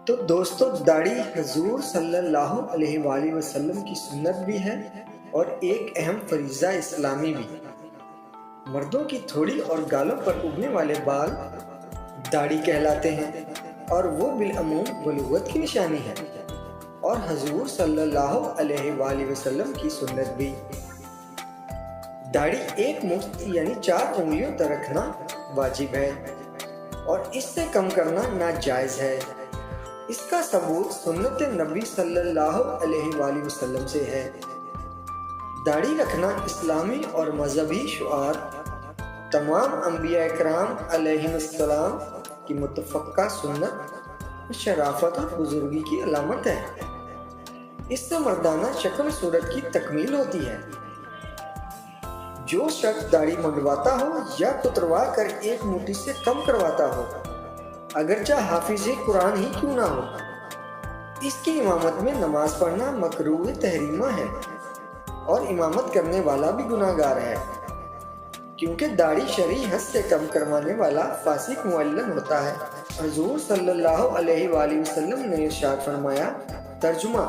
تو دوستو داڑھی حضور صلی اللہ علیہ وآلہ وسلم کی سنت بھی ہے اور ایک اہم فریضہ اسلامی بھی۔ مردوں کی تھوڑی اور گالوں پر اگنے والے بال داڑھی کہلاتے ہیں اور وہ بالعموم بلوغت کی نشانی ہے، اور حضور صلی اللہ علیہ وآلہ وسلم کی سنت بھی۔ داڑھی ایک مشت یعنی 4 انگلیوں تک رکھنا واجب ہے اور اس سے کم کرنا ناجائز ہے۔ اس کا ثبوت سنت نبی صلی اللہ علیہ وآلہ وسلم سے ہے۔ داڑھی رکھنا اسلامی اور مذہبی شعار تمام انبیاء کرام علیہ السلام کی متفقہ سنت، شرافت اور بزرگی کی علامت ہے۔ اس سے مردانہ شکل و صورت کی تکمیل ہوتی ہے۔ جو شخص داڑھی منڈواتا ہو یا کتروا کر ایک مٹھی سے کم کرواتا ہو، اگرچہ حافظ قرآن ہی کیوں نہ ہو، اس کی امامت میں نماز پڑھنا مکروہ تحریمہ ہے اور امامت کرنے والا بھی گناہ گار ہے، کیونکہ داڑھی شرعی حد سے کم کروانے والا فاسق معلن ہوتا ہے۔ حضور صلی اللہ علیہ وآلہ وسلم نے ارشاد فرمایا، ترجمہ: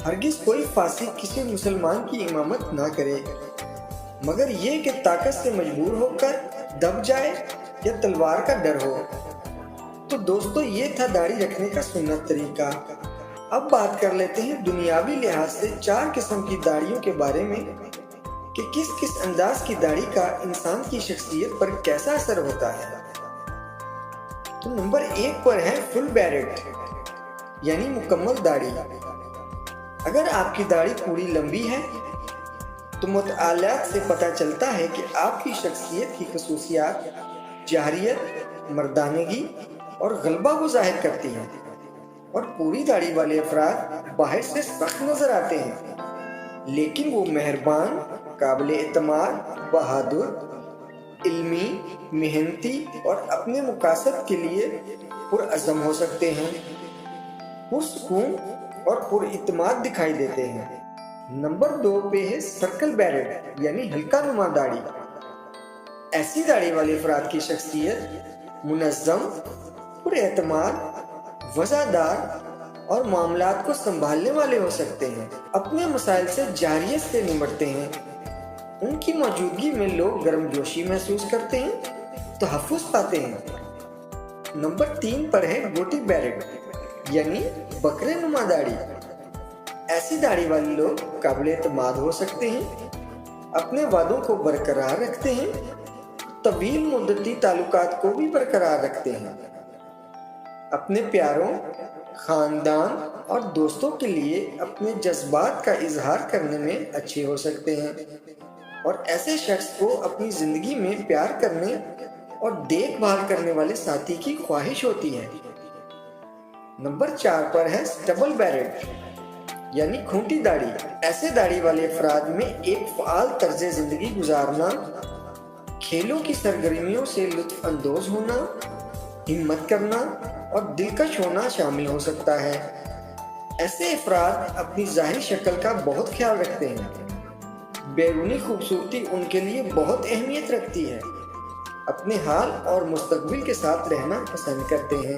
ہرگز کوئی فاسق کسی مسلمان کی امامت نہ کرے مگر یہ کہ طاقت سے مجبور ہو کر دب جائے یا تلوار کا ڈر ہو۔ تو دوستو یہ تھا داڑھی رکھنے کا سنت طریقہ۔ اب بات کر لیتے ہیں دنیاوی لحاظ سے 4 قسم کی داڑھیوں کے بارے میں کہ کس کس انداز کی داڑھی کا انسان کی شخصیت پر کیسا اثر ہوتا ہے۔ تو نمبر 1 پر ہے فل بیرڈ یعنی مکمل داڑھی۔ اگر آپ کی داڑھی پوری لمبی ہے تو مطالعات سے پتہ چلتا ہے کہ آپ کی شخصیت کی خصوصیات جاہریت، مردانگی اور غلبہ کو ظاہر کرتی ہیں، اور پوری داڑھی والے افراد باہر سے سخت نظر آتے ہیں لیکن وہ مہربان، قابل اعتماد، بہادر، علمی، محنتی اور اپنے مقاصد کے لیے پرعزم ہو سکتے ہیں، پرسکون اور پر اعتماد دکھائی دیتے ہیں۔ نمبر 2 پہ ہے سرکل بیرڈ یعنی ہلکا نما داڑھی۔ ایسی داڑھی والے افراد کی شخصیت منظم، پر اعتماد، وفادار اور معاملات کو سنبھالنے والے ہو سکتے ہیں، اپنے مسائل سے جاہریت سے نمٹتے ہیں، ان کی موجودگی میں لوگ گرم جوشی محسوس کرتے ہیں، تحفظ پاتے ہیں۔ نمبر 3 پر ہے گوٹی بیرڈ یعنی بکرے نما داڑھی۔ ایسی داڑھی والے لوگ قابل اعتماد ہو سکتے ہیں، اپنے وعدوں کو برقرار رکھتے ہیں، طویل مدتی تعلقات کو بھی برقرار رکھتے ہیں، اپنے پیاروں، خاندان اور دوستوں کے لیے اپنے جذبات کا اظہار کرنے میں اچھے ہو سکتے ہیں، اور ایسے شخص کو اپنی زندگی میں پیار کرنے اور دیکھ بھال کرنے والے ساتھی کی خواہش ہوتی ہے۔ نمبر 4 پر ہے سٹبل بیرڈ یعنی کھونٹی داڑھی۔ ایسے داڑھی والے افراد میں ایک فعال طرز زندگی گزارنا، کھیلوں کی سرگرمیوں سے لطف اندوز ہونا، ہمت کرنا اور دلکش ہونا شامل ہو سکتا ہے۔ ایسے افراد اپنی ظاہری شکل کا بہت خیال رکھتے ہیں، بیرونی خوبصورتی ان کے لیے بہت اہمیت رکھتی ہے، اپنے حال اور مستقبل کے ساتھ رہنا پسند کرتے ہیں۔